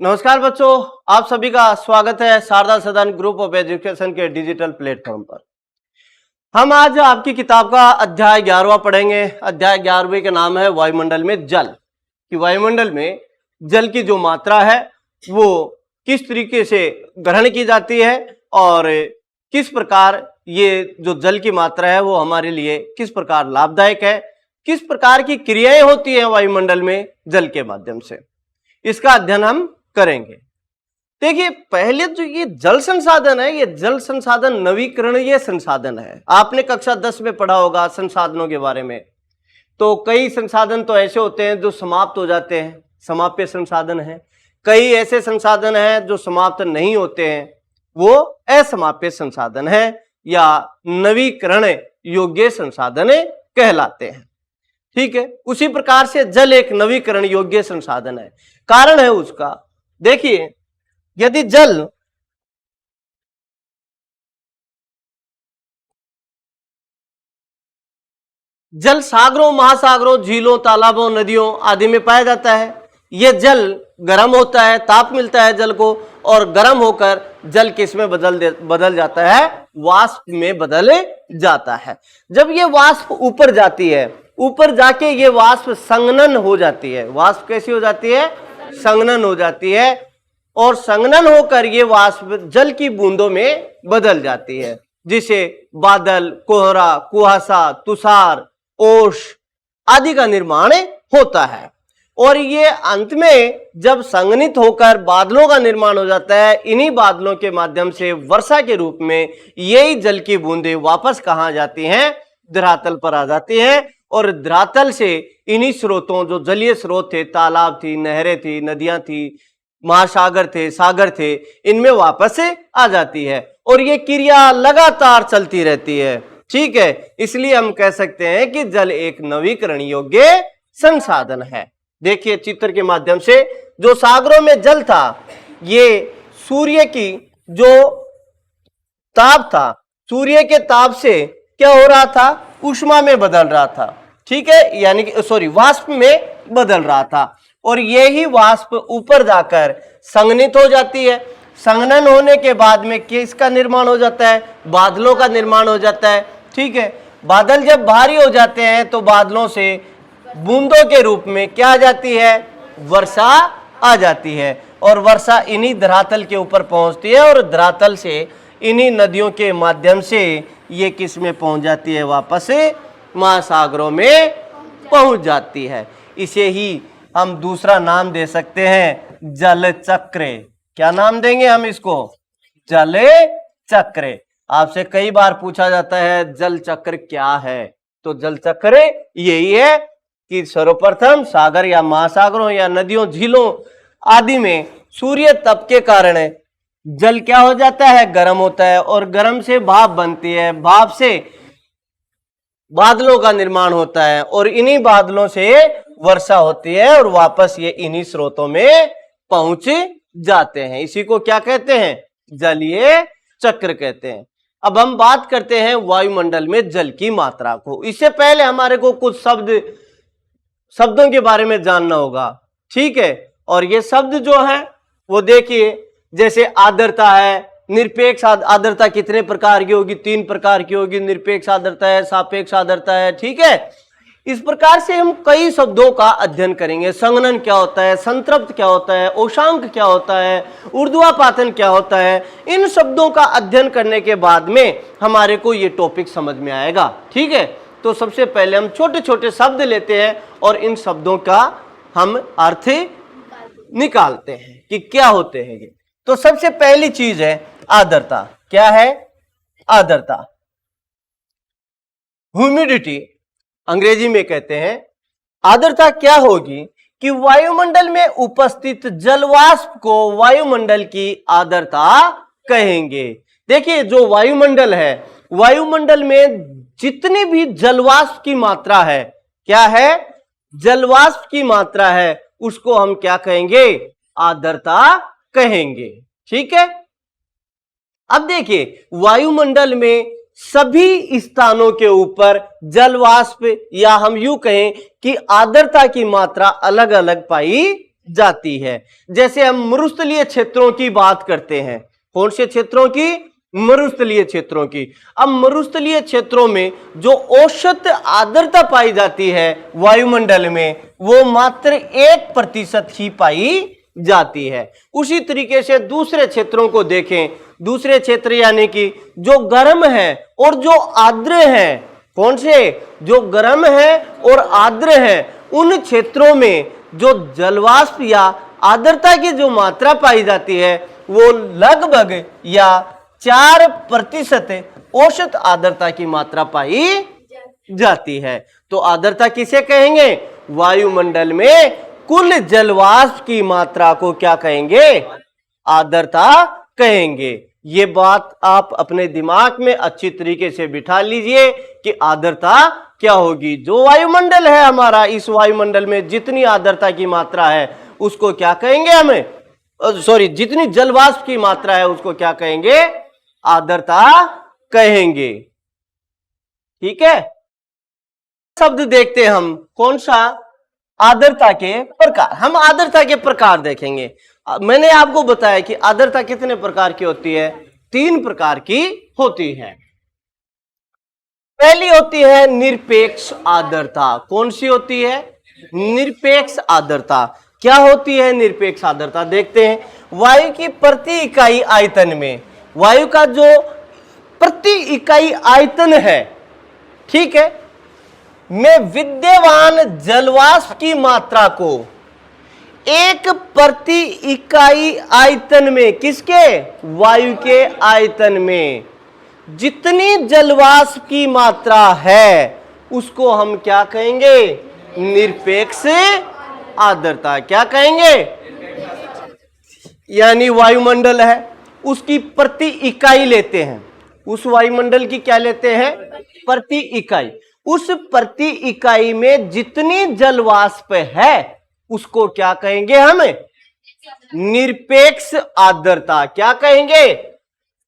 नमस्कार बच्चों, आप सभी का स्वागत है शारदा सदन ग्रुप ऑफ एजुकेशन के डिजिटल प्लेटफॉर्म पर। हम आज आपकी किताब का अध्याय 11वां पढ़ेंगे। अध्याय 11वें का नाम है वायुमंडल में जल। कि वायुमंडल में जल की जो मात्रा है वो किस तरीके से ग्रहण की जाती है और किस प्रकार ये जो जल की मात्रा है वो हमारे लिए किस प्रकार लाभदायक है, किस प्रकार की क्रियाएं होती है वायुमंडल में जल के माध्यम से, इसका अध्ययन हम करेंगे। देखिए, पहले जो ये जल संसाधन है, ये जल संसाधन नवीकरणीय संसाधन है। आपने कक्षा 10 में पढ़ा होगा संसाधनों के बारे में। तो कई संसाधन तो ऐसे होते हैं जो समाप्त हो जाते हैं, समाप्य संसाधन है। कई ऐसे संसाधन हैं जो समाप्त नहीं होते हैं, वो असमाप्य संसाधन है या नवीकरण योग्य संसाधन कहलाते हैं। ठीक है, उसी प्रकार से जल एक नवीकरण योग्य संसाधन है। कारण है उसका, देखिए, यदि जल सागरों, महासागरों, झीलों, तालाबों, नदियों आदि में पाया जाता है। यह जल गर्म होता है, ताप मिलता है जल को, और गर्म होकर जल किस में बदल जाता है? वाष्प में बदल जाता है। जब ये वाष्प ऊपर जाती है, ऊपर जाके ये वाष्प संघनन हो जाती है। वाष्प कैसी हो जाती है? संघनन हो जाती है, और संघनन होकर ये वाष्प जल की बूंदों में बदल जाती है, जिसे बादल, कोहरा, कुहासा, तुषार, ओश आदि का निर्माण होता है। और ये अंत में जब संघनित होकर बादलों का निर्माण हो जाता है, इन्हीं बादलों के माध्यम से वर्षा के रूप में यही जल की बूंदें वापस कहाँ जाती हैं? धरातल पर आ जाती हैं, और धरातल से इन्हीं स्रोतों, जो जलीय स्रोत थे, तालाब थी, नहरें थी, नदियां थी, महासागर थे, सागर थे, इनमें वापस आ जाती है। और ये क्रिया लगातार चलती रहती है। ठीक है, इसलिए हम कह सकते हैं कि जल एक नवीकरण योग्य संसाधन है। देखिए चित्र के माध्यम से, जो सागरों में जल था, ये सूर्य की जो ताप था, सूर्य के ताप से क्या हो रहा था? ऊष्मा में बदल रहा था। ठीक है, यानी कि वाष्प में बदल रहा था, और यही वाष्प ऊपर जाकर संघनित हो जाती है। संघनन होने के बाद में किसका निर्माण हो जाता है? बादलों का निर्माण हो जाता है। ठीक है, बादल जब भारी हो जाते हैं तो बादलों से बूंदों के रूप में क्या आ जाती है? वर्षा आ जाती है, और वर्षा इन्हीं धरातल के ऊपर पहुंचती है, और धरातल से इन्हीं नदियों के माध्यम से ये किस में पहुंच जाती है? वापस महासागरों में पहुंच जाती है। इसे ही हम दूसरा नाम दे सकते हैं, जल चक्र। क्या नाम देंगे हम इसको? जल चक्र। आपसे कई बार पूछा जाता है जल चक्र क्या है? तो जल चक्र यही है कि सर्वप्रथम सागर या महासागरों या नदियों, झीलों आदि में सूर्य तप के कारण जल क्या हो जाता है? गर्म होता है, और गर्म से भाप बनती है, भाप से बादलों का निर्माण होता है, और इन्हीं बादलों से वर्षा होती है, और वापस ये इन्हीं स्रोतों में पहुंच जाते हैं। इसी को क्या कहते हैं? जलीय चक्र कहते हैं। अब हम बात करते हैं वायुमंडल में जल की मात्रा को। इससे पहले हमारे को कुछ शब्दों के बारे में जानना होगा। ठीक है, और ये शब्द जो है वो देखिए, जैसे आर्द्रता है, निरपेक्ष आर्द्रता कितने प्रकार की होगी? 3 प्रकार की होगी। निरपेक्ष आर्द्रता है, सापेक्ष आर्द्रता है। ठीक है, इस प्रकार से हम कई शब्दों का अध्ययन करेंगे। संघनन क्या होता है, संतृप्त क्या होता है, ओशांक क्या होता है, ऊर्ध्वापातन क्या होता है। इन शब्दों का अध्ययन करने के बाद में हमारे को ये टॉपिक समझ में आएगा। ठीक है, तो सबसे पहले हम छोटे छोटे शब्द लेते हैं और इन शब्दों का हम अर्थ निकालते हैं कि क्या होते हैं ये। तो सबसे पहली चीज है आर्द्रता। क्या है? आर्द्रता, ह्यूमिडिटी अंग्रेजी में कहते हैं। आर्द्रता क्या होगी कि वायुमंडल में उपस्थित जलवाष्प को वायुमंडल की आर्द्रता कहेंगे। देखिए, जो वायुमंडल है, वायुमंडल में जितनी भी जलवाष्प की मात्रा है, क्या है? जलवाष्प की मात्रा है, उसको हम क्या कहेंगे? आर्द्रता कहेंगे। ठीक है, अब देखिए, वायुमंडल में सभी स्थानों के ऊपर जलवाष्प, या हम यूं कहें कि आर्द्रता की मात्रा अलग अलग पाई जाती है। जैसे हम मरुस्थलीय क्षेत्रों की बात करते हैं, कौन से क्षेत्रों की? मरुस्थलीय क्षेत्रों की। अब मरुस्थलीय क्षेत्रों में जो औसत आर्द्रता पाई जाती है वायुमंडल में, वो मात्र 1% ही पाई जाती है। उसी तरीके से दूसरे क्षेत्रों को देखें, दूसरे क्षेत्र यानी कि जो गर्म है और जो आर्द्र है, कौन से? जो गर्म है और आर्द्र है, उन क्षेत्रों में जो जलवाष्प या आर्द्रता की जो मात्रा पाई जाती है वो लगभग या 4% औसत आर्द्रता की मात्रा पाई जाती है। तो आर्द्रता किसे कहेंगे? वायुमंडल में कुल जलवाष्प की मात्रा को क्या कहेंगे? आर्द्रता कहेंगे। ये बात आप अपने दिमाग में अच्छी तरीके से बिठा लीजिए कि आर्द्रता क्या होगी। जो वायुमंडल है हमारा, इस वायुमंडल में जितनी आर्द्रता की मात्रा है उसको क्या कहेंगे? हमें जितनी जलवाष्प की मात्रा है उसको क्या कहेंगे? आर्द्रता कहेंगे। ठीक है। शब्द देखते हैं हम, कौन सा? आर्द्रता के प्रकार। हम आर्द्रता के प्रकार देखेंगे। मैंने आपको बताया कि आर्द्रता कितने प्रकार की होती है? 3 प्रकार की होती है। पहली होती है निरपेक्ष आर्द्रता। कौन सी होती है? निरपेक्ष आर्द्रता। क्या होती है निरपेक्ष आर्द्रता? देखते हैं। वायु की प्रति इकाई आयतन में, वायु का जो प्रति इकाई आयतन है, ठीक है, में विद्यमान जलवाष्प की मात्रा को 1 प्रति इकाई आयतन में, किसके? वायु के आयतन में जितनी जलवाष्प की मात्रा है उसको हम क्या कहेंगे? निरपेक्ष आर्द्रता। क्या कहेंगे? यानी वायुमंडल है, उसकी प्रति इकाई लेते हैं। उस वायुमंडल की क्या लेते हैं? प्रति इकाई। उस प्रति इकाई में जितनी जलवाष्प है उसको क्या कहेंगे? हमें निरपेक्ष आर्द्रता। क्या कहेंगे?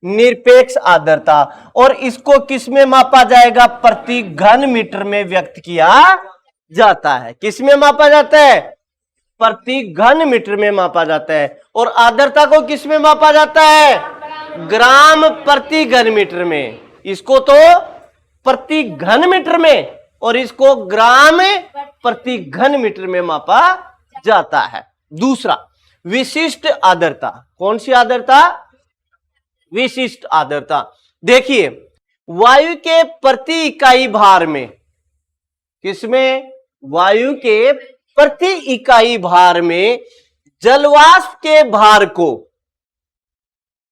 निरपेक्ष आर्द्रता। और इसको किस में मापा जाएगा? प्रति घन मीटर में व्यक्त किया जाता है। किस में मापा जाता है? प्रति घन मीटर में मापा जाता है। और आर्द्रता को किस में मापा जाता है? ग्राम प्रति घन मीटर में। इसको तो प्रति घन मीटर में और इसको ग्राम प्रति घन मीटर में मापा जाता है। दूसरा, विशिष्ट आर्द्रता। कौन सी आर्द्रता? विशिष्ट आर्द्रता। देखिए, वायु के प्रति इकाई भार में, किसमें? वायु के प्रति इकाई भार में जलवाष्प के भार को,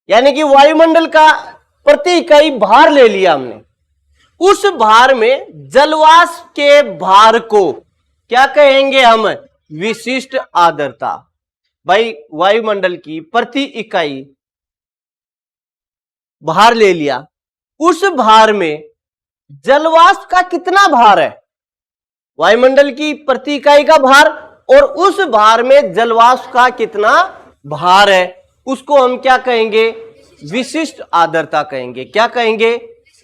यानी कि वायुमंडल का प्रति इकाई भार ले लिया हमने, उस भार में जलवाष्प के भार को क्या कहेंगे हम? विशिष्ट आर्द्रता। भाई, वायुमंडल की प्रति इकाई भार ले लिया, उस भार में जलवाष्प का कितना भार है? वायुमंडल की प्रति इकाई का भार और उस भार में जलवाष्प का कितना भार है, उसको हम क्या कहेंगे? विशिष्ट आर्द्रता कहेंगे। क्या कहेंगे?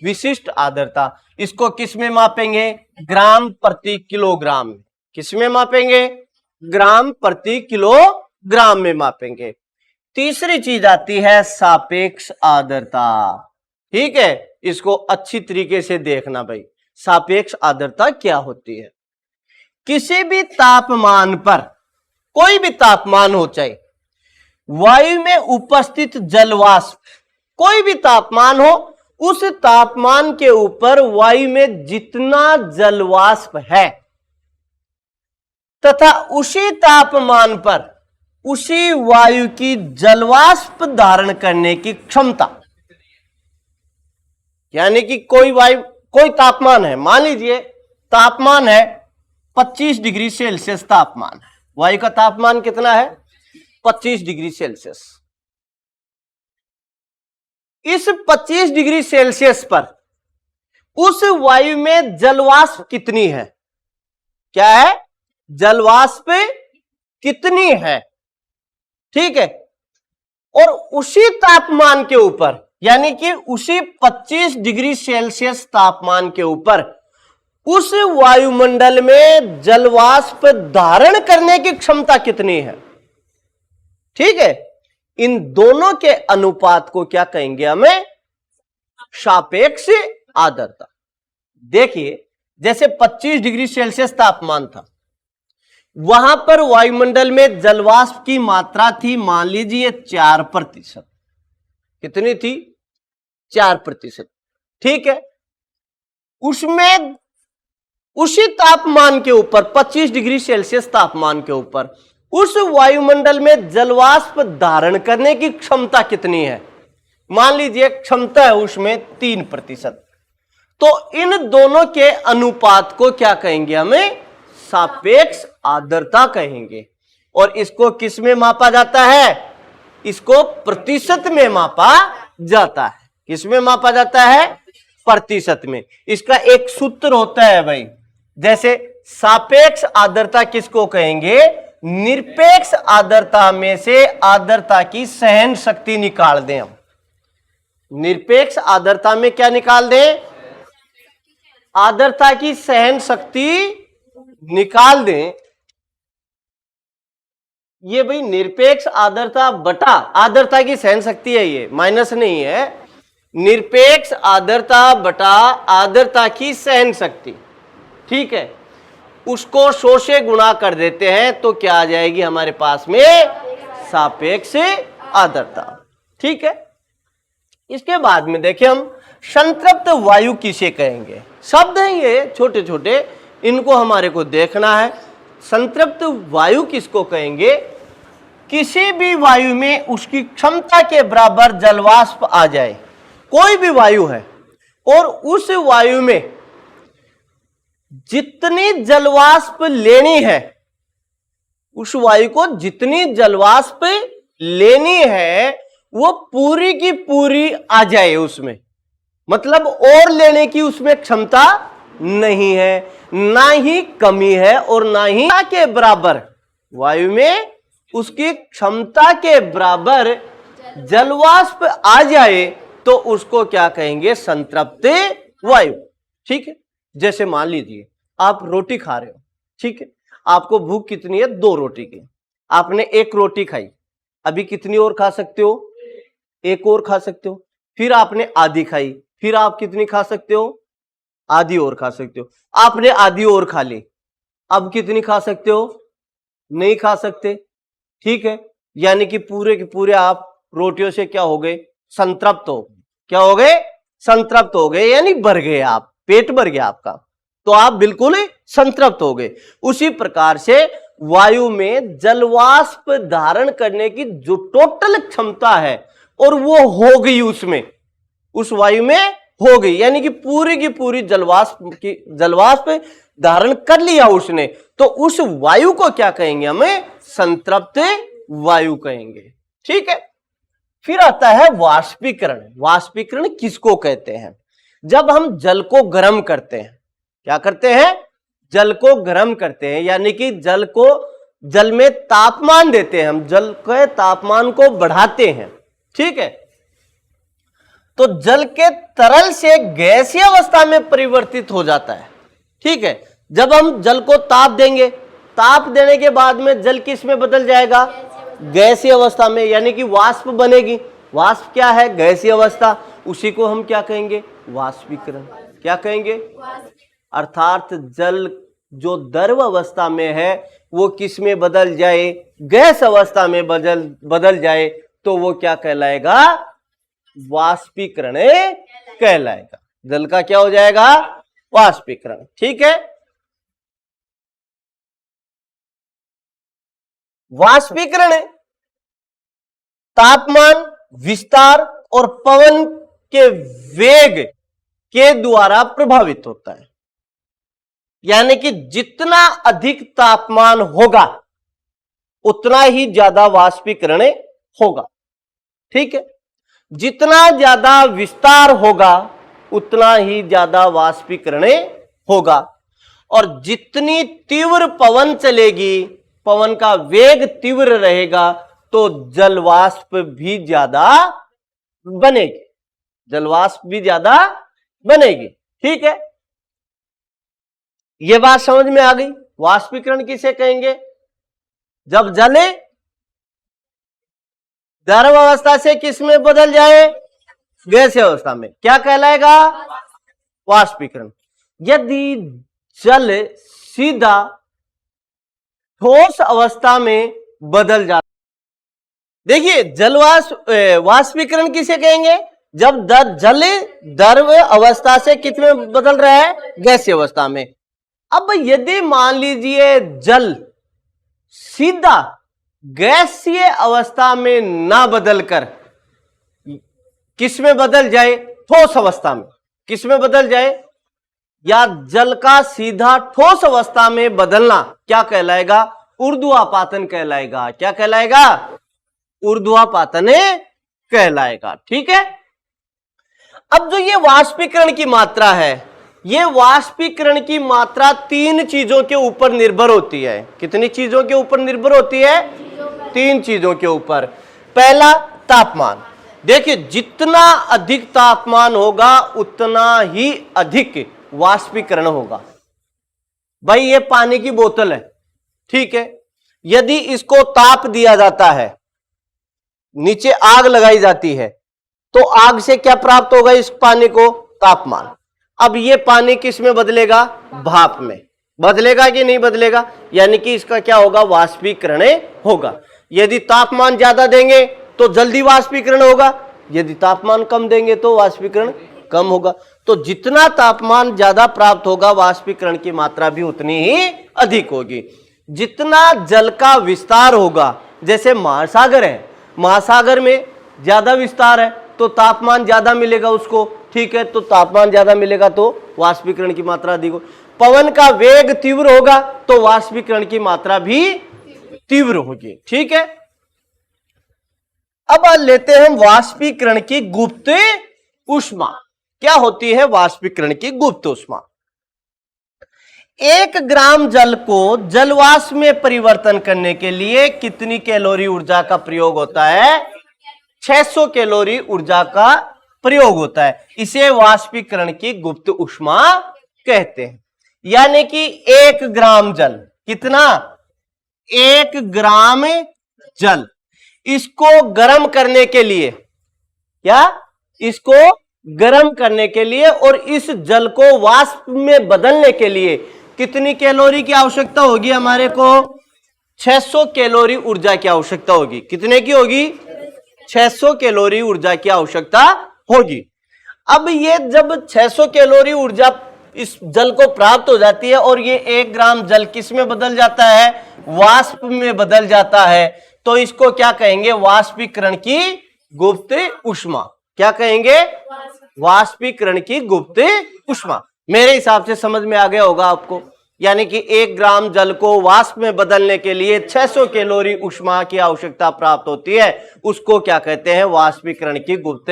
विशिष्ट आर्द्रता। इसको किस में मापेंगे? ग्राम प्रति किलोग्राम में। किस में मापेंगे? ग्राम प्रति किलोग्राम में मापेंगे। तीसरी चीज आती है सापेक्ष आर्द्रता। ठीक है, इसको अच्छी तरीके से देखना भाई। सापेक्ष आर्द्रता क्या होती है? किसी भी तापमान पर, कोई भी तापमान हो, चाहे वायु में उपस्थित जलवाष्प, कोई भी तापमान हो, उस तापमान के ऊपर वायु में जितना जलवाष्प है तथा उसी तापमान पर उसी वायु की जलवाष्प धारण करने की क्षमता, यानी कि कोई वायु, कोई तापमान है, मान लीजिए तापमान है 25 डिग्री सेल्सियस तापमान है, वायु का तापमान कितना है? 25 डिग्री सेल्सियस। इस 25 डिग्री सेल्सियस पर उस वायु में जलवाष्प कितनी है? क्या है? जलवाष्प कितनी है? ठीक है। और उसी तापमान के ऊपर, यानी कि उसी 25 डिग्री सेल्सियस तापमान के ऊपर उस वायुमंडल में जलवाष्प धारण करने की क्षमता कितनी है? ठीक है, इन दोनों के अनुपात को क्या कहेंगे हमें? सापेक्ष आर्द्रता। देखिए, जैसे 25 डिग्री सेल्सियस तापमान था, वहां पर वायुमंडल में जलवाष्प की मात्रा थी, मान लीजिए 4%। कितनी थी? 4%। ठीक है, उसमें उसी तापमान के ऊपर, 25 डिग्री सेल्सियस तापमान के ऊपर, उस वायुमंडल में जलवाष्प धारण करने की क्षमता कितनी है? मान लीजिए क्षमता है उसमें 3%। तो इन दोनों के अनुपात को क्या कहेंगे हमें? सापेक्ष आर्द्रता कहेंगे। और इसको किस में मापा जाता है? इसको प्रतिशत में मापा जाता है। किस में मापा जाता है? प्रतिशत में। इसका एक सूत्र होता है भाई, जैसे सापेक्ष आर्द्रता किसको कहेंगे? निरपेक्ष आर्द्रता में से आर्द्रता की सहन शक्ति निकाल दें हम। निरपेक्ष आर्द्रता में क्या निकाल दें? आर्द्रता की सहन शक्ति निकाल दें। ये भाई निरपेक्ष आर्द्रता बटा आर्द्रता की सहन शक्ति है, ये माइनस नहीं है। निरपेक्ष आर्द्रता बटा आर्द्रता की सहन शक्ति, ठीक है, उसको 100 से गुणा कर देते हैं तो क्या आ जाएगी हमारे पास में? सापेक्ष आर्द्रता। ठीक है, इसके बाद में देखिए हम संतृप्त वायु किसे कहेंगे? शब्द हैं ये छोटे छोटे, इनको हमारे को देखना है। संतृप्त वायु किसको कहेंगे? किसी भी वायु में उसकी क्षमता के बराबर जलवाष्प आ जाए, कोई भी वायु है, और उस वायु में जितनी जलवाष्प लेनी है, उस वायु को जितनी जलवाष्प लेनी है वो पूरी की पूरी आ जाए उसमें, मतलब और लेने की उसमें क्षमता नहीं है, ना ही कमी है और ना ही के बराबर, वायु में उसकी क्षमता के बराबर जलवाष्प आ जाए तो उसको क्या कहेंगे? संतृप्त वायु। ठीक है, जैसे मान लीजिए आप रोटी खा रहे हो, ठीक है, आपको भूख कितनी है? 2 रोटी की। आपने 1 रोटी खाई, अभी कितनी और खा सकते हो? 1 और खा सकते हो। फिर आपने आधी खाई, फिर आप कितनी खा सकते हो? आधी और खा सकते हो। आपने आधी और खा ली, अब कितनी खा सकते हो? नहीं खा सकते। ठीक है, यानी कि पूरे के पूरे आप रोटियों से क्या हो गए? संतृप्त हो गए। क्या हो गए? संतृप्त हो गए, यानी भर गए, आप पेट भर गया आपका, तो आप बिल्कुल संतृप्त हो गए। उसी प्रकार से वायु में जलवाष्प धारण करने की जो टोटल क्षमता है और वो हो गई उसमें, उस वायु में हो गई, यानी कि पूरी की पूरी जलवाष्प धारण कर लिया उसने, तो उस वायु को क्या कहेंगे? हमें संतृप्त वायु कहेंगे। ठीक है, फिर आता है वाष्पीकरण। वाष्पीकरण किसको कहते हैं? जब हम जल को गर्म करते हैं, क्या करते हैं? जल को गर्म करते हैं, यानी कि जल में तापमान देते हैं, हम जल के तापमान को बढ़ाते हैं। ठीक है, तो जल के तरल से गैसीय अवस्था में परिवर्तित हो जाता है। ठीक है, जब हम जल को ताप देंगे, ताप देने के बाद में जल किस में बदल जाएगा? गैसीय अवस्था में, यानी कि वाष्प बनेगी। वाष्प क्या है? गैसीय अवस्था। उसी को हम क्या कहेंगे? वाष्पीकरण। क्या कहेंगे? अर्थात जल जो द्रव अवस्था में है वो किस में बदल जाए? गैस अवस्था में बदल जाए तो वो क्या कहलाएगा? वाष्पीकरण कहलाएगा। जल का क्या हो जाएगा? वाष्पीकरण। ठीक है, वाष्पीकरण तापमान, विस्तार और पवन के वेग के द्वारा प्रभावित होता है, यानी कि जितना अधिक तापमान होगा उतना ही ज्यादा वाष्पीकरण होगा। ठीक है, जितना ज्यादा विस्तार होगा उतना ही ज्यादा वाष्पीकरण होगा, और जितनी तीव्र पवन चलेगी, पवन का वेग तीव्र रहेगा, तो जलवाष्प भी ज्यादा बनेगी। जलवाष्प भी ज्यादा बनेगी। ठीक है, यह बात समझ में आ गई? वाष्पीकरण किसे कहेंगे? जब जल द्रव अवस्था से किस में बदल जाए? गैसीय अवस्था में, क्या कहलाएगा? वाष्पीकरण। यदि जल सीधा ठोस अवस्था में बदल जाता, देखिए वाष्पीकरण किसे कहेंगे? जब जल द्रव अवस्था से किस में बदल रहा है? गैसीय अवस्था में। अब यदि मान लीजिए जल सीधा गैसीय अवस्था में ना बदलकर किस में बदल जाए? ठोस अवस्था में। किस में बदल जाए? या जल का सीधा ठोस अवस्था में बदलना क्या कहलाएगा? ऊर्ध्वापातन कहलाएगा। क्या कहलाएगा? ऊर्ध्वापातन कहलाएगा। ठीक है। अब जो ये वाष्पीकरण की मात्रा है, ये वाष्पीकरण की मात्रा 3 चीजों के ऊपर निर्भर होती है। कितनी चीजों के ऊपर निर्भर होती है? 3 चीजों के ऊपर। पहला, तापमान। देखिए, जितना अधिक तापमान होगा उतना ही अधिक वाष्पीकरण होगा। भाई ये पानी की बोतल है, ठीक है, यदि इसको ताप दिया जाता है, नीचे आग लगाई जाती है, तो आग से क्या प्राप्त होगा? इस पानी को तापमान। अब ये पानी किस में बदलेगा? भाप में। बदलेगा कि नहीं बदलेगा? यानी कि इसका क्या होगा? वाष्पीकरण होगा। यदि तापमान ज्यादा देंगे तो जल्दी वाष्पीकरण होगा, यदि तापमान कम देंगे तो वाष्पीकरण कम होगा। तो जितना तापमान ज्यादा प्राप्त होगा, वाष्पीकरण की मात्रा भी उतनी ही अधिक होगी। जितना जल का विस्तार होगा, जैसे महासागर है, महासागर में ज्यादा विस्तार है तो तापमान ज्यादा मिलेगा उसको, ठीक है, तो तापमान ज्यादा मिलेगा तो वाष्पीकरण की मात्रा अधिक हो। पवन का वेग तीव्र होगा तो वाष्पीकरण की मात्रा भी तीव्र होगी। ठीक है। अब लेते हैं हम वाष्पीकरण की गुप्त ऊष्मा। क्या होती है वाष्पीकरण की गुप्त ऊष्मा? 1 ग्राम जल को जलवाष्प में परिवर्तन करने के लिए कितनी कैलोरी ऊर्जा का प्रयोग होता है? 600 कैलोरी ऊर्जा का प्रयोग होता है। इसे वाष्पीकरण की गुप्त ऊष्मा कहते हैं। यानी कि 1 ग्राम जल, कितना? 1 ग्राम जल, इसको गर्म करने के लिए, क्या? इसको गर्म करने के लिए और इस जल को वाष्प में बदलने के लिए कितनी कैलोरी की आवश्यकता होगी? हमारे को 600 कैलोरी ऊर्जा की आवश्यकता होगी। कितने की होगी? 600 कैलोरी ऊर्जा की आवश्यकता होगी। अब ये जब 600 कैलोरी ऊर्जा इस जल को प्राप्त हो जाती है और ये 1 ग्राम जल किस में बदल जाता है? वाष्प में बदल जाता है, तो इसको क्या कहेंगे? वाष्पीकरण की गुप्त ऊष्मा। क्या कहेंगे? वाष्पीकरण की गुप्त ऊष्मा। मेरे हिसाब से समझ में आ गया होगा आपको। यानी कि 1 ग्राम जल को वाष्प में बदलने के लिए 600 कैलोरी ऊष्मा की आवश्यकता प्राप्त होती है, उसको क्या कहते हैं? वाष्पीकरण की गुप्त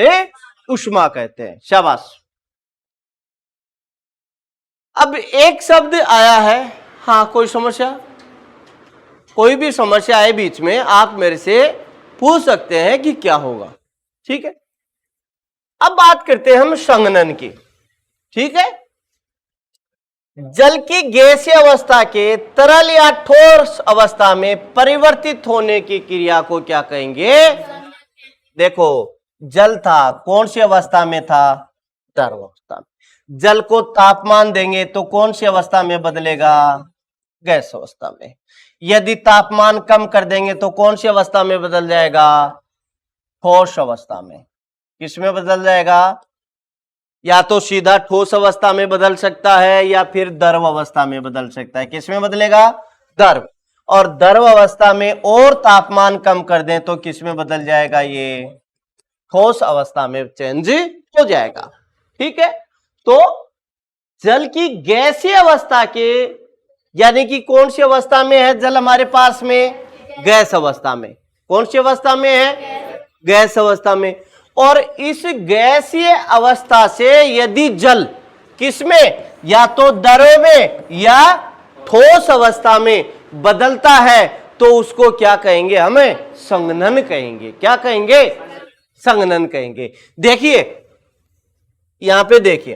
ऊष्मा कहते हैं। शाबाश। अब एक शब्द आया है, हाँ, कोई समस्या? कोई भी समस्या आए बीच में, आप मेरे से पूछ सकते हैं कि क्या होगा। ठीक है। अब बात करते हैं हम संघनन की। ठीक है। जल की गैसीय अवस्था के तरल या ठोस अवस्था में परिवर्तित होने की क्रिया को क्या कहेंगे? देखो, जल था, कौन सी अवस्था में था? द्रव अवस्था में। जल को तापमान देंगे तो कौन सी अवस्था में बदलेगा? गैस अवस्था में। यदि तापमान कम कर देंगे तो कौन सी अवस्था में बदल जाएगा? ठोस अवस्था में। किसमें बदल जाएगा? या तो सीधा ठोस अवस्था में बदल सकता है या फिर द्रव अवस्था में बदल सकता है। किसमें बदलेगा? द्रव। और द्रव अवस्था में और तापमान कम कर दें तो किसमें बदल जाएगा? ये ठोस अवस्था में चेंज हो जाएगा। ठीक है। तो जल की गैसीय अवस्था के, यानी कि कौन सी अवस्था में है जल हमारे पास में? गैस अवस्था में। कौन सी अवस्था में है? गैस अवस्था में। और इस गैसीय अवस्था से यदि जल किसमें? या तो द्रव में या ठोस अवस्था में बदलता है तो उसको क्या कहेंगे? हमें संघनन कहेंगे। क्या कहेंगे? संघनन कहेंगे। देखिए, यहां पे देखिए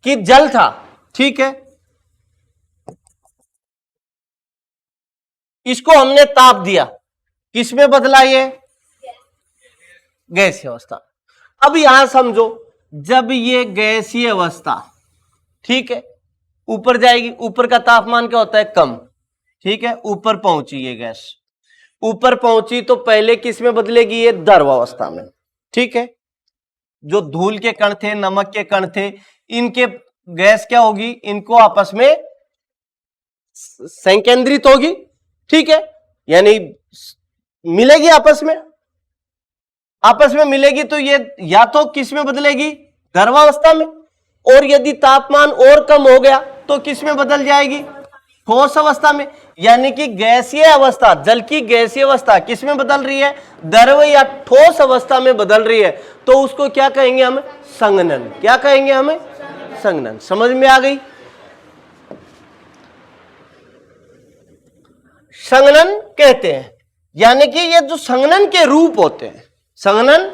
कि जल था, ठीक है, इसको हमने ताप दिया, किसमें बदला? ये गैसीय अवस्था। अब यहां समझो, जब ये गैसीय अवस्था, ठीक है, ऊपर जाएगी, ऊपर का तापमान क्या होता है, कम, ठीक है, ऊपर पहुंची ये गैस, ऊपर पहुंची तो पहले किस में बदलेगी, ये द्रवावस्था में, ठीक है। जो धूल के कण थे, नमक के कण थे, इनके गैस क्या होगी, इनको आपस में संकेंद्रित होगी, ठीक है, यानी मिलेगी आपस में, आपस में मिलेगी तो ये या तो किस में बदलेगी, द्रवावस्था में, और यदि तापमान और कम हो गया तो किस में बदल जाएगी, ठोस अवस्था में। यानी कि गैसीय अवस्था, जल की गैसीय अवस्था किस में बदल रही है, द्रव या ठोस अवस्था में बदल रही है, तो उसको क्या कहेंगे हम, संघनन। क्या कहेंगे हमें, संघनन। समझ में आ गई। संघनन कहते हैं, यानी कि ये जो संघनन के रूप होते हैं, संघनन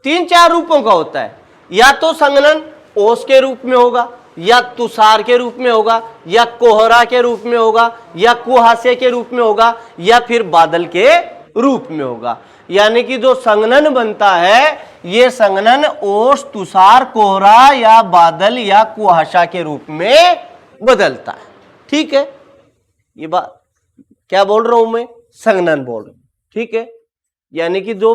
3-4 रूपों का होता है, या तो संघनन ओस के रूप में होगा, या तुषार के रूप में होगा, या कोहरा के रूप में होगा, या कुहासे के रूप में होगा, या फिर बादल के रूप में होगा। यानी कि जो संघनन बनता है, ये संघनन ओस, तुषार, कोहरा या बादल या कुहासा के रूप में बदलता है, ठीक है। ये बात क्या बोल रहा हूं मैं, संघनन बोल रहा हूं, ठीक है। यानी कि जो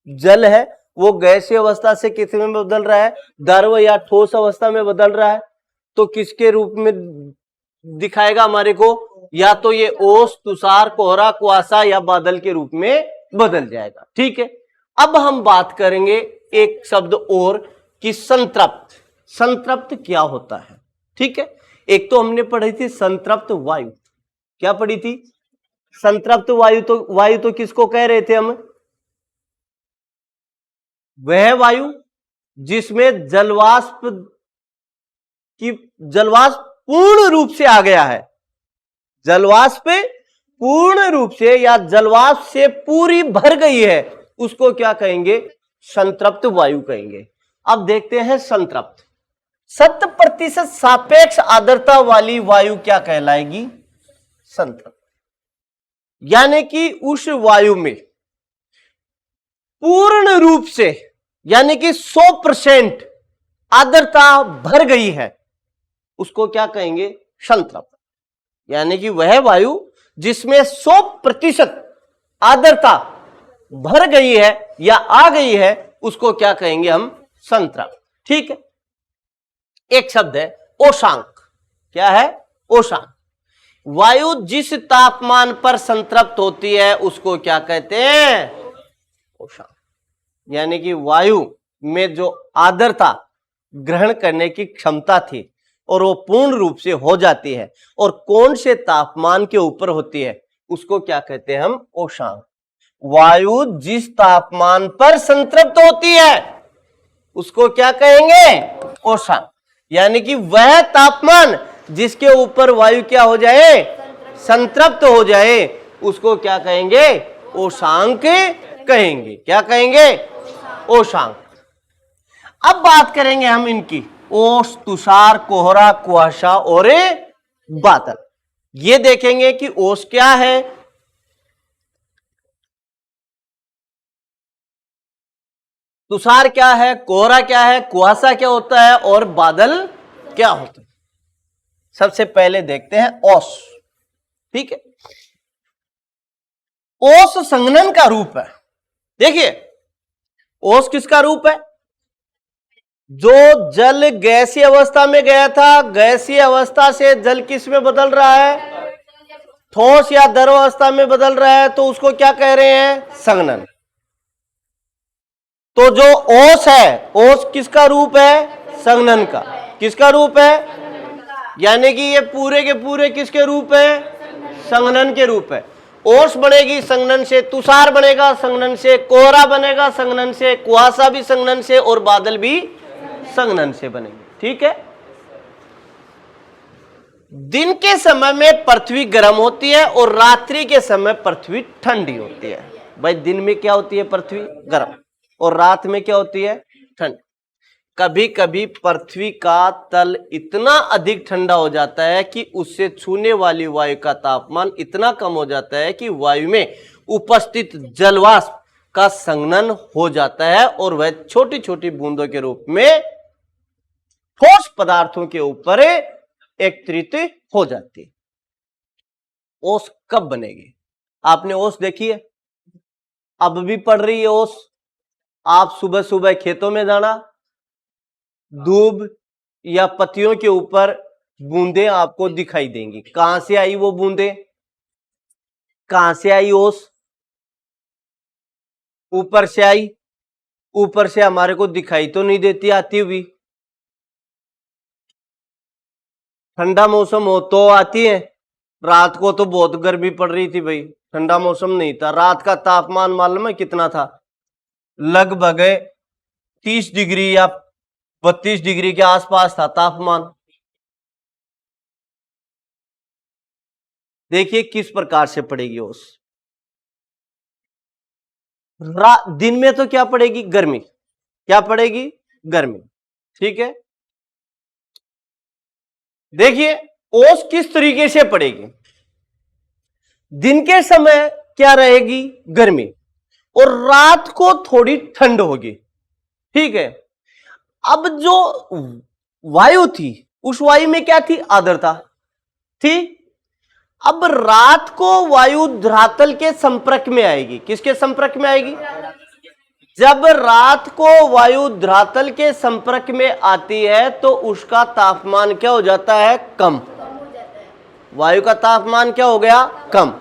जल है वो गैसीय अवस्था से किस में बदल रहा है, द्रव या ठोस अवस्था में बदल रहा है, तो किसके रूप में दिखाएगा हमारे को, या तो ये ओस, तुषार, कोहरा, कुहासा या बादल के रूप में बदल जाएगा, ठीक है। अब हम बात करेंगे एक शब्द और कि संतृप्त। संतृप्त क्या होता है, ठीक है। एक तो हमने पढ़ी थी संतृप्त वायु, क्या पढ़ी थी, संतृप्त वायु। तो वायु तो किसको कह रहे थे हम, वह वायु जिसमें जलवाष्प पूर्ण रूप से आ गया है, जलवाष्प पूर्ण रूप से या जलवाष्प से पूरी भर गई है, उसको क्या कहेंगे, संतृप्त वायु कहेंगे। अब देखते हैं संतृप्त। 100% सापेक्ष आर्द्रता वाली वायु क्या कहलाएगी, संतृप्त। यानी कि उस वायु में पूर्ण रूप से, यानी कि 100% आर्द्रता भर गई है, उसको क्या कहेंगे, संतृप्त। यानी कि वह वायु जिसमें 100% आर्द्रता भर गई है या आ गई है, उसको क्या कहेंगे हम, संतृप्त, ठीक है। एक शब्द है ओशांक। क्या है, ओशांक। वायु जिस तापमान पर संतृप्त होती है उसको क्या कहते हैं, ओशांक। यानी कि वायु में जो आर्द्रता ग्रहण करने की क्षमता थी और वो पूर्ण रूप से हो जाती है, और कौन से तापमान के ऊपर होती है, उसको क्या कहते हैं हम, ओशांक। वायु जिस तापमान पर संतृप्त होती है उसको क्या कहेंगे, ओशांक। यानी कि वह तापमान जिसके ऊपर वायु क्या हो जाए, संतृप्त हो जाए, उसको क्या कहेंगे, ओशांक कहेंगे। क्या कहेंगे, ओशांक। अब बात करेंगे हम इनकी, ओस, तुषार, कोहरा, कुहासा और बादल। ये देखेंगे कि ओस क्या है, तुषार क्या है, कोहरा क्या है, कुहासा क्या होता है और बादल क्या होता है। सबसे पहले देखते हैं ओस, ठीक है। ओस संघनन का रूप है। देखिए ओस किसका रूप है, जो जल गैसीय अवस्था में गया था, गैसीय अवस्था से जल किस में बदल रहा है, ठोस या द्रव अवस्था में बदल रहा है, तो उसको क्या कह रहे हैं, संघनन। तो जो ओस है, ओस किसका रूप है, संघनन का। किसका रूप है, यानी कि ये पूरे के पूरे किसके रूप है, संघनन के रूप है। ओस बनेगी संघनन से, तुषार बनेगा संघनन से, कोहरा बनेगा संघनन से, कुहासा भी संघनन से और बादल भी संघनन से बनेंगे, ठीक है। दिन के समय में पृथ्वी गर्म होती है और रात्रि के समय पृथ्वी ठंडी होती है। भाई दिन में क्या होती है, पृथ्वी गर्म, और रात में क्या होती है, ठंड। कभी कभी पृथ्वी का तल इतना अधिक ठंडा हो जाता है कि उससे छूने वाली वायु का तापमान इतना कम हो जाता है कि वायु में उपस्थित जलवाष्प का संघनन हो जाता है और वह छोटी छोटी बूंदों के रूप में ठोस पदार्थों के ऊपर एकत्रित हो जाती है। ओस कब बनेगी? आपने ओस देखी है? अब भी पड़ रही है ओस। आप सुबह सुबह खेतों में जाना, दूब या पत्तियों के ऊपर बूंदें आपको दिखाई देंगी। कहां से आई वो बूंदें? कहां से आई ओस? ऊपर से आई। ऊपर से हमारे को दिखाई तो नहीं देती आती हुई। ठंडा मौसम हो तो आती है। रात को तो बहुत गर्मी पड़ रही थी भाई, ठंडा मौसम नहीं था। रात का तापमान मालूम है कितना था? लगभग 30 डिग्री या 32 डिग्री के आसपास था तापमान। देखिए किस प्रकार से पड़ेगी ओस। दिन में तो क्या पड़ेगी? गर्मी। क्या पड़ेगी? गर्मी। ठीक है, देखिए ओस किस तरीके से पड़ेगी। दिन के समय क्या रहेगी? गर्मी, और रात को थोड़ी ठंड होगी। ठीक है, अब जो वायु थी उस वायु में क्या थी? आर्द्रता थी। अब रात को वायु धरातल के संपर्क में आएगी। किसके संपर्क में आएगी? जब रात को वायु धरातल के संपर्क में आती है तो उसका तापमान क्या हो जाता है? कम। वायु का तापमान क्या हो गया? कम।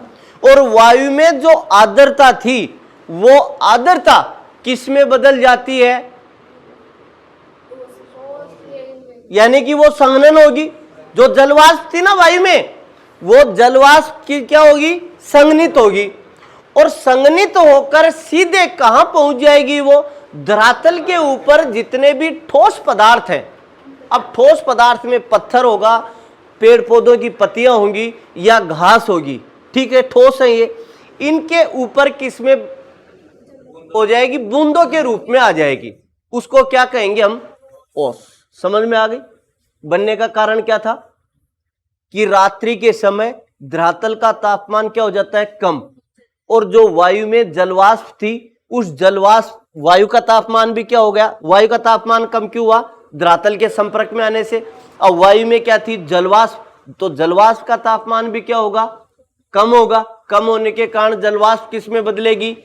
और वायु में जो आर्द्रता थी वो आर्द्रता किस में बदल जाती है? यानी कि वो संघनन होगी। जो जलवाष्प थी ना वायु में, वो जलवाष्प की क्या होगी? संघनित होगी। और संघनित होकर सीधे कहां पहुंच जाएगी? वो धरातल के ऊपर जितने भी ठोस पदार्थ हैं। अब ठोस पदार्थ में पत्थर होगा, पेड़ पौधों की पत्तियां होंगी या घास होगी। ठीक है, ठोस है ये। इनके ऊपर किस में हो जाएगी? बूंदों के रूप में आ जाएगी। उसको क्या कहेंगे हम? ओस। समझ में आ गई? बनने का कारण क्या था कि रात्रि के समय धरातल का तापमान क्या हो जाता है? कम। और जो वायु में जलवाष्प थी उस जलवाष्प वायु का तापमान भी क्या हो गया? वायु का तापमान कम क्यों हुआ? धरातल के संपर्क में आने से। अब वायु में क्या थी? जलवाष्प। तो जलवाष्प का तापमान भी क्या होगा? कम होगा। कम होने के कारण जलवाष्प किस में बदलेगी?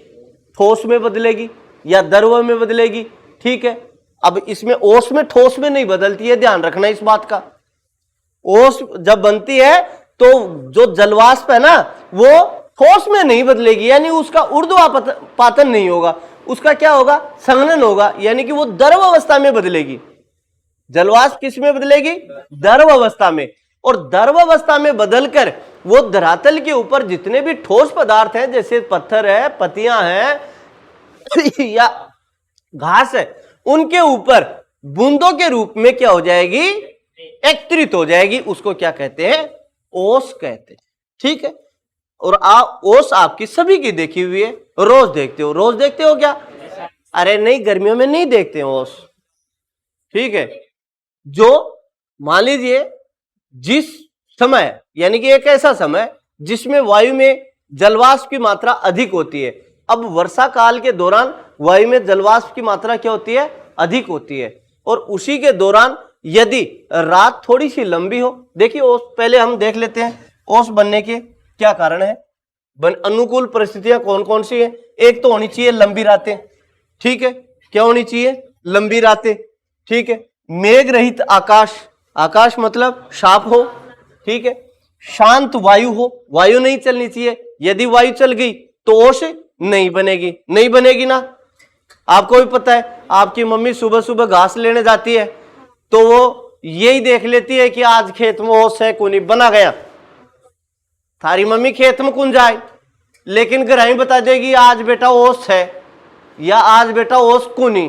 ठोस में बदलेगी या द्रव में बदलेगी। ठीक है, अब इसमें ओस में ठोस में नहीं बदलती है, ध्यान रखना इस बात का। ओस जब बनती है तो जो जलवाष्प है ना वो ठोस में नहीं बदलेगी, यानी उसका ऊर्ध्वपातन नहीं होगा। उसका क्या होगा? संघनन होगा, यानी कि वो द्रव अवस्था में बदलेगी। जलवाष्प किस में बदलेगी? द्रव अवस्था में। और द्रव अवस्था में बदलकर वो धरातल के ऊपर जितने भी ठोस पदार्थ हैं, जैसे पत्थर है, पत्तियां हैं या घास है, उनके ऊपर बूंदों के रूप में क्या हो जाएगी? एकत्रित हो जाएगी। उसको क्या कहते हैं? ओस कहते हैं। ठीक है, और ओस आपकी सभी की देखी हुई है, रोज देखते हो। रोज देखते हो क्या? अरे नहीं, गर्मियों में नहीं देखते हो ओस। ठीक है, जो मान लीजिए जिस समय, यानी कि एक ऐसा समय जिसमें वायु में जलवाष्प की मात्रा अधिक होती है। अब वर्षा काल के दौरान वायु में जलवाष्प की मात्रा क्या होती है? अधिक होती है। और उसी के दौरान यदि रात थोड़ी सी लंबी हो, देखिए ओस पहले हम देख लेते हैं ओस बनने के क्या कारण है। अनुकूल परिस्थितियां कौन कौन सी है? एक तो होनी चाहिए लंबी रातें। ठीक है, क्या होनी चाहिए? लंबी रातें। ठीक है, मेघ रहित आकाश। आकाश मतलब साफ हो। ठीक है, शांत वायु हो, वायु नहीं चलनी चाहिए। यदि वायु चल गई तो ओस नहीं बनेगी। नहीं बनेगी ना, आपको भी पता है। आपकी मम्मी सुबह सुबह घास लेने जाती है तो वो यही देख लेती है कि आज खेत में ओस है कोनी बना गया। थारी मम्मी खेत में कौन जाए, लेकिन घर में बता देगी आज बेटा ओस है या आज बेटा ओस कोनी,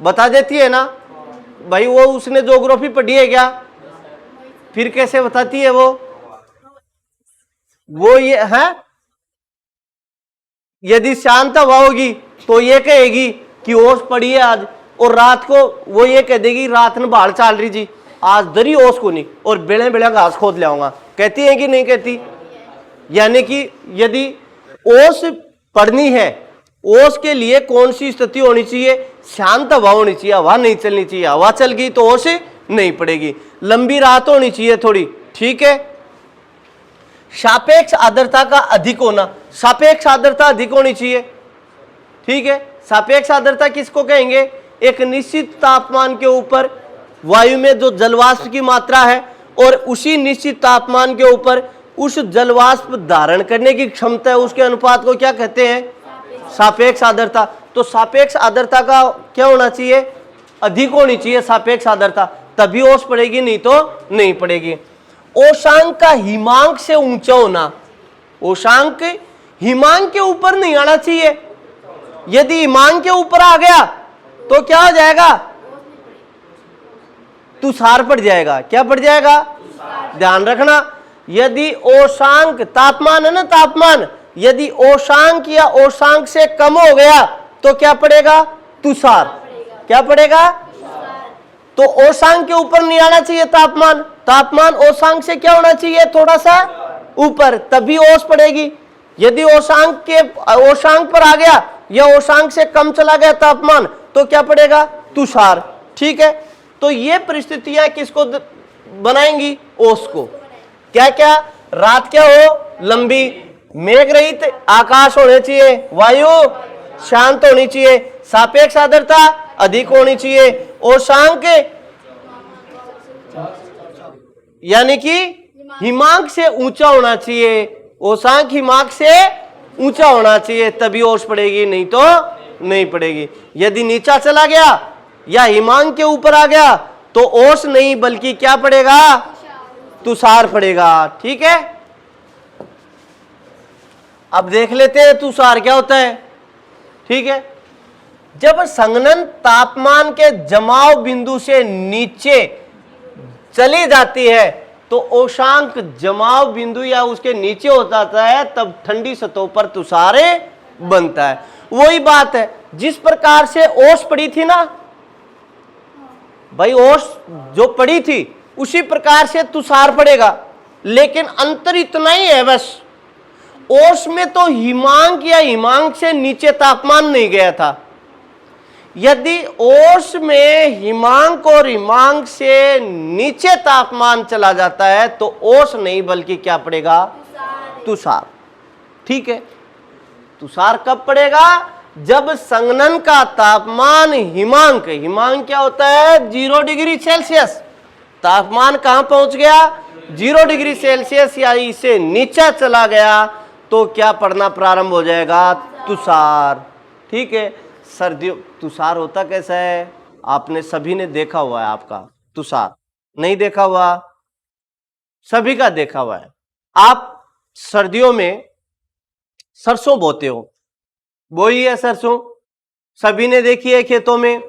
बता देती है ना भाई। वो उसने ज्योग्राफी पढ़ी है क्या? फिर कैसे बताती है वो ये है। यदि शांत हवा होगी तो ये कहेगी कि ओस पड़ी है आज, और रात को वो ये कह देगी रात में बाढ़ चाल रही जी, आज दरी ओस को नहीं, और बेड़े बेड़ा घास खोद ले आऊंगा। कहती है कि नहीं कहती? यानी कि यदि ओस पड़नी है ओस के लिए कौन सी स्थिति होनी चाहिए? शांत हवा होनी चाहिए, हवा नहीं चलनी चाहिए। हवा चल गई तो ओस नहीं पड़ेगी। लंबी रात होनी चाहिए थोड़ी, ठीक है। सापेक्ष आर्द्रता का अधिक होना, सापेक्ष आर्द्रता अधिक होनी चाहिए, ठीक है। सापेक्ष आर्द्रता किसको कहेंगे? एक निश्चित तापमान के ऊपर वायु में जो जलवाष्प की मात्रा है और उसी निश्चित तापमान के ऊपर उस जलवाष्प धारण करने की क्षमता है, उसके अनुपात को क्या कहते हैं? सापेक्ष आर्द्रता। तो सापेक्ष आर्द्रता का क्या होना चाहिए? अधिक होनी चाहिए सापेक्ष आर्द्रता, तभी ओस पड़ेगी, नहीं तो नहीं पड़ेगी। ओशांक का हिमांक से ऊंचा होना, ओशांक हिमांक के ऊपर नहीं आना चाहिए। यदि हिमांक के ऊपर आ गया तो क्या हो जाएगा? तुषार पड़ जाएगा। क्या पड़ जाएगा? ध्यान रखना, यदि ओशांक, तापमान है ना, तापमान, यदि ओशांक या ओशांक से कम हो गया तो क्या पड़ेगा? तुषार। क्या पड़ेगा? तो ओशांक के ऊपर नहीं आना चाहिए तापमान, तापमान ओशांक से क्या होना चाहिए? थोड़ा सा ऊपर, तभी ओस पड़ेगी। यदि ओशांक पर आ गया या ओशांक से कम चला गया तापमान तो क्या पड़ेगा? तुषार, ठीक है। तो ये परिस्थितियां किसको बनाएंगी? ओस को। क्या क्या? रात क्या हो? लंबी, मेघ रहित आकाश होने चाहिए, वायु शांत होनी चाहिए, सापेक्ष आर्द्रता अधिक होनी चाहिए, ओशांक यानी कि हिमांक से ऊंचा होना चाहिए, ओशांक हिमांक से ऊंचा होना चाहिए, तभी ओस पड़ेगी, नहीं तो नहीं पड़ेगी। यदि नीचा चला गया या हिमांक के ऊपर आ गया तो ओस नहीं बल्कि क्या पड़ेगा? तुषार पड़ेगा, ठीक है। अब देख लेते हैं तुषार क्या होता है, ठीक है। जब संघनन तापमान के जमाव बिंदु से नीचे चली जाती है तो ओशांक जमाव बिंदु या उसके नीचे होता है, तब ठंडी सतहों पर तुषार बनता है। वही बात है जिस प्रकार से ओस पड़ी थी ना भाई, ओस जो पड़ी थी उसी प्रकार से तुषार पड़ेगा, लेकिन अंतर इतना ही है बस, ओस में तो हिमांक या हिमांक से नीचे तापमान नहीं गया था। यदि ओस में हिमांक और हिमांक से नीचे तापमान चला जाता है तो ओस नहीं बल्कि क्या पड़ेगा? तुषार, ठीक है। तुषार कब पड़ेगा? जब संघनन का तापमान हिमांक, हिमांक क्या होता है? 0 डिग्री सेल्सियस। तापमान कहां पहुंच गया? 0 डिग्री सेल्सियस या इससे नीचे चला गया तो क्या पड़ना प्रारंभ हो जाएगा? तुषार, ठीक है। सर्दियों तुषार होता कैसा है? आपने सभी ने देखा हुआ है, आपका तुषार नहीं देखा हुआ? सभी का देखा हुआ है। आप सर्दियों में सरसों बोते हो, बोई है सरसों, सभी ने देखी है खेतों में।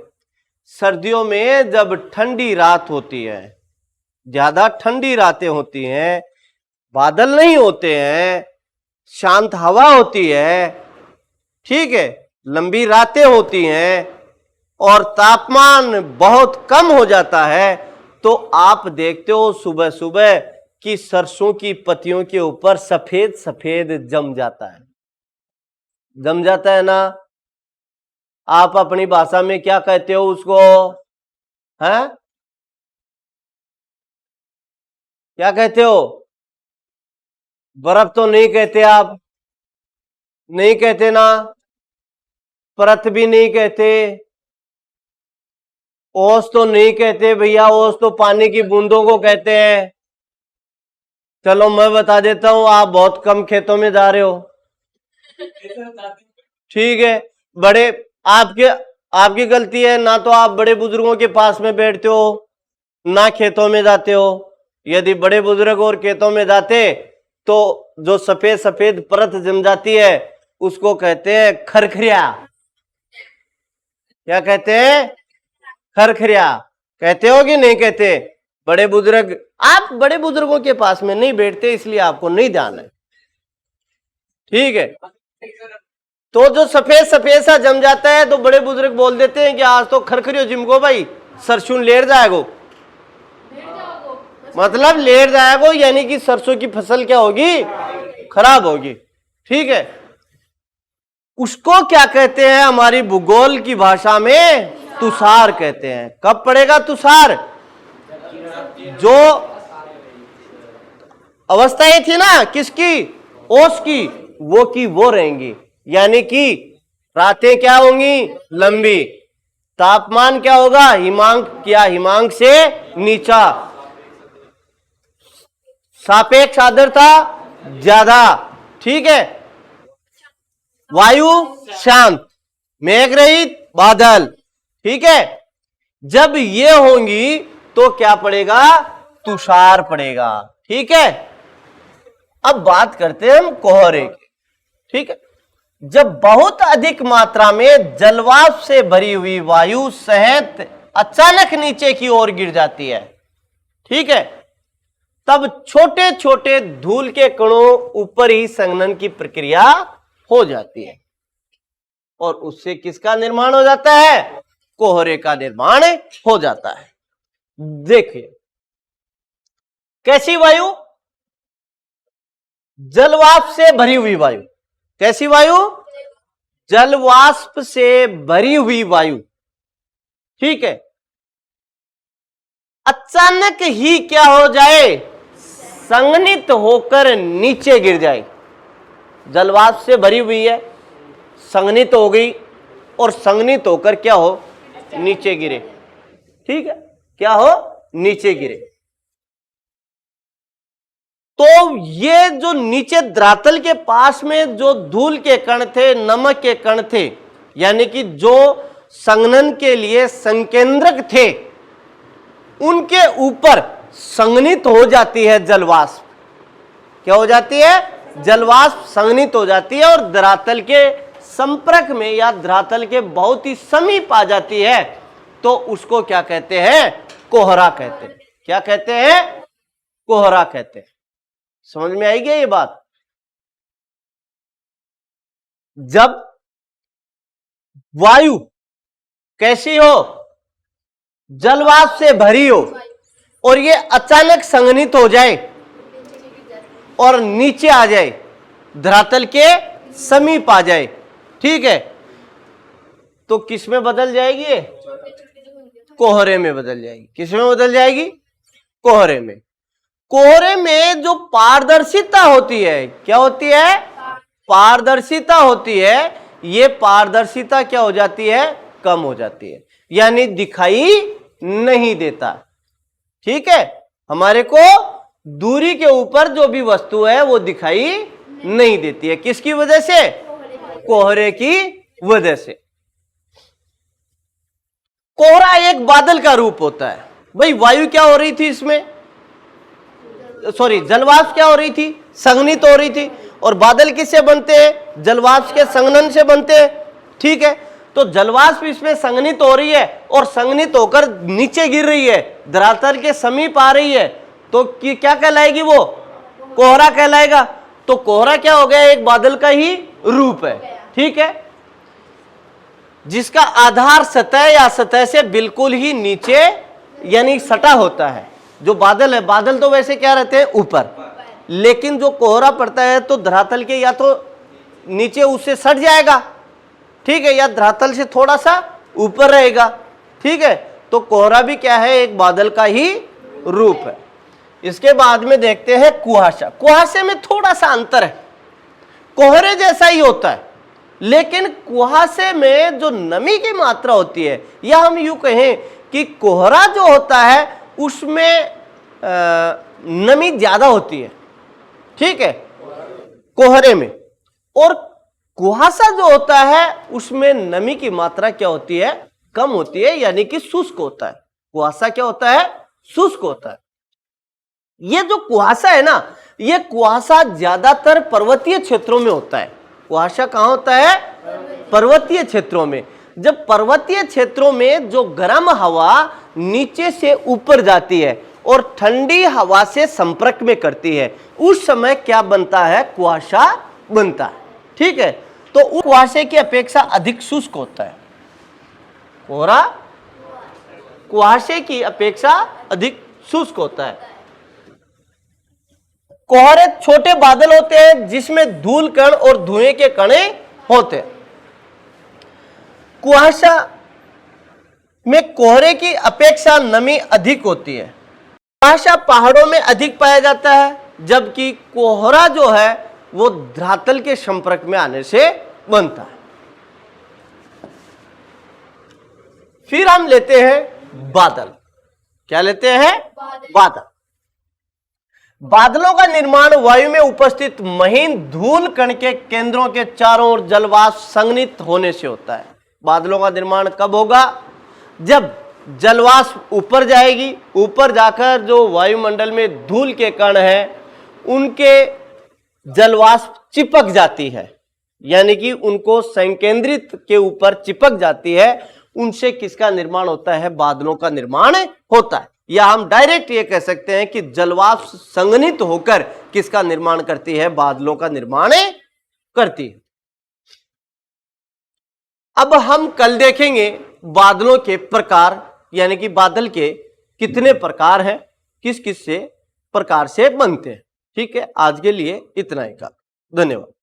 सर्दियों में जब ठंडी रात होती है, ज्यादा ठंडी रातें होती हैं, बादल नहीं होते हैं, शांत हवा होती है, ठीक है, लंबी रातें होती हैं और तापमान बहुत कम हो जाता है, तो आप देखते हो सुबह सुबह कि सरसों की पत्तियों के ऊपर सफेद सफेद जम जाता है, जम जाता है ना। आप अपनी भाषा में क्या कहते हो उसको? हैं? क्या कहते हो? बर्फ तो नहीं कहते आप, नहीं कहते ना, परत भी नहीं कहते, ओस तो नहीं कहते भैया, ओस तो पानी की बूंदों को कहते हैं। चलो मैं बता देता हूं, आप बहुत कम खेतों में जा रहे हो, ठीक है। बड़े आपकी गलती है ना, तो आप बड़े बुजुर्गों के पास में बैठते हो ना खेतों में जाते हो। यदि बड़े बुजुर्ग और खेतों में जाते तो जो सफेद सफेद परत जम जाती है उसको कहते हैं खरखरिया। क्या कहते हैं? खरखरिया। कहते हो कि नहीं कहते? बड़े बुजुर्ग, आप बड़े बुजुर्गों के पास में नहीं बैठते इसलिए आपको नहीं ध्यान है, ठीक है। तो जो सफेद सफेद सा जम जाता है तो बड़े बुजुर्ग बोल देते हैं कि आज तो खरखरियो जिमको भाई, सरसों लेर जाएगो, मतलब लेर जाएगो यानी कि सरसों की फसल क्या होगी? खराब होगी, ठीक है। उसको क्या कहते हैं हमारी भूगोल की भाषा में? तुषार कहते हैं। कब पड़ेगा तुषार? जो अवस्थाएं थी ना किसकी? ओस की, वो की वो रहेंगी, यानी कि रातें क्या होंगी? लंबी। तापमान क्या होगा? हिमांक या हिमांक से नीचा। सापेक्ष आर्द्रता ज्यादा, ठीक है। वायु शांत, मेघ रहित, बादल, ठीक है। जब ये होंगी तो क्या पड़ेगा? तुषार पड़ेगा, ठीक है। अब बात करते हैं हम कोहरे की, ठीक है। जब बहुत अधिक मात्रा में जलवाष्प से भरी हुई वायु सहित अचानक नीचे की ओर गिर जाती है, ठीक है, तब छोटे छोटे धूल के कणों ऊपर ही संघनन की प्रक्रिया हो जाती है और उससे किसका निर्माण हो जाता है? कोहरे का निर्माण हो जाता है। देखिए कैसी वायु? जलवाष्प से भरी हुई वायु। कैसी वायु? जलवाष्प से भरी हुई वायु, ठीक है। अचानक ही क्या हो जाए? संघनित होकर नीचे गिर जाए। जलवाष्प से भरी हुई है, संघनित हो गई और संघनित होकर क्या हो? नीचे गिरे, ठीक है। क्या हो? नीचे गिरे। तो ये जो नीचे धरातल के पास में जो धूल के कण थे, नमक के कण थे, यानी कि जो संघनन के लिए संकेंद्रक थे, उनके ऊपर संघनित हो जाती है जलवाष्प। क्या हो जाती है? जलवाष्प संघनित हो जाती है और धरातल के संपर्क में या धरातल के बहुत ही समीप आ जाती है, तो उसको क्या कहते हैं? कोहरा कहते हैं। क्या कहते हैं? कोहरा कहते हैं। समझ में आएगी ये बात? जब वायु कैसी हो? जलवाष्प से भरी हो और ये अचानक संघनित हो जाए और नीचे आ जाए, धरातल के समीप आ जाए, ठीक है, तो किस में बदल जाएगी ये? कोहरे में बदल जाएगी। किस में बदल जाएगी? कोहरे में। कोहरे में जो पारदर्शिता होती है, क्या होती है? पारदर्शिता होती है। ये पारदर्शिता क्या हो जाती है? कम हो जाती है, यानी दिखाई नहीं देता, ठीक है। हमारे को दूरी के ऊपर जो भी वस्तु है वो दिखाई नहीं देती है। किसकी वजह से? कोहरे की वजह से। कोहरा एक बादल का रूप होता है। भाई वायु क्या हो रही थी इसमें? सॉरी, जलवाष्प क्या हो रही थी? संघनित हो रही थी। और बादल किससे बनते हैं? जलवाष्प के संघनन से बनते हैं, ठीक है। तो जलवाष्प इसमें संघनित हो रही है और संघनित होकर नीचे गिर रही है, धरातल के समीप आ रही है, तो क्या कहलाएगी? वो कोहरा कहलाएगा। तो कोहरा क्या हो गया? एक बादल का ही रूप है, ठीक है, जिसका आधार सतह या सतह से बिल्कुल ही नीचे यानी सटा होता है। जो बादल है, बादल तो वैसे क्या रहते हैं? ऊपर, लेकिन जो कोहरा पड़ता है तो धरातल के या तो नीचे उससे सट जाएगा, ठीक है, या धरातल से थोड़ा सा ऊपर रहेगा, ठीक है। तो कोहरा भी क्या है? एक बादल का ही रूप है। इसके बाद में देखते हैं कुहासा। कुहासे में थोड़ा सा अंतर है, कोहरे जैसा ही होता है, लेकिन कुहासे में जो नमी की मात्रा होती है, या हम यूं कहें कि कोहरा जो होता है उसमें नमी ज्यादा होती है, ठीक है, कोहरे में। और कुहासा जो होता है उसमें नमी की मात्रा क्या होती है? कम होती है, यानी कि शुष्क होता है। कुहासा क्या होता है? शुष्क होता है। ये जो कुहासा है ना, ये कुहासा ज्यादातर पर्वतीय क्षेत्रों में होता है। कुहासा कहां होता है? पर्वतीय क्षेत्रों में। जब पर्वतीय क्षेत्रों में जो गर्म हवा नीचे से ऊपर जाती है और ठंडी हवा से संपर्क में करती है, उस समय क्या बनता है? कुहासा बनता है, ठीक है। तो उस कुहासे की अपेक्षा अधिक शुष्क होता है। कोहरा कुहासे की अपेक्षा अधिक शुष्क होता है। कोहरे छोटे बादल होते हैं जिसमें धूल कण और धुएं के कण होते हैं, कुहासा में कोहरे की अपेक्षा नमी अधिक होती है। कुहासा पहाड़ों में अधिक पाया जाता है, जबकि कोहरा जो है वो धरातल के संपर्क में आने से बनता है। फिर हम लेते हैं बादल। क्या लेते हैं? बादल। बादलों का निर्माण वायु में उपस्थित महीन धूल कण के केंद्रों के चारों ओर जलवाष्प संघनित होने से होता है। बादलों का निर्माण कब होगा? जब जलवाष्प ऊपर जाएगी, ऊपर जाकर जो वायुमंडल में धूल के कण हैं उनके जलवाष्प चिपक जाती है, यानी कि उनको संकेंद्रित के ऊपर चिपक जाती है, उनसे किसका निर्माण होता है? बादलों का निर्माण होता है। या हम डायरेक्ट ये कह सकते हैं कि जलवाष्प संघनित होकर किसका निर्माण करती है? बादलों का निर्माण करती है। अब हम कल देखेंगे बादलों के प्रकार, यानी कि बादल के कितने प्रकार हैं, किस किस से प्रकार से बनते हैं। ठीक है, आज के लिए इतना ही का। धन्यवाद।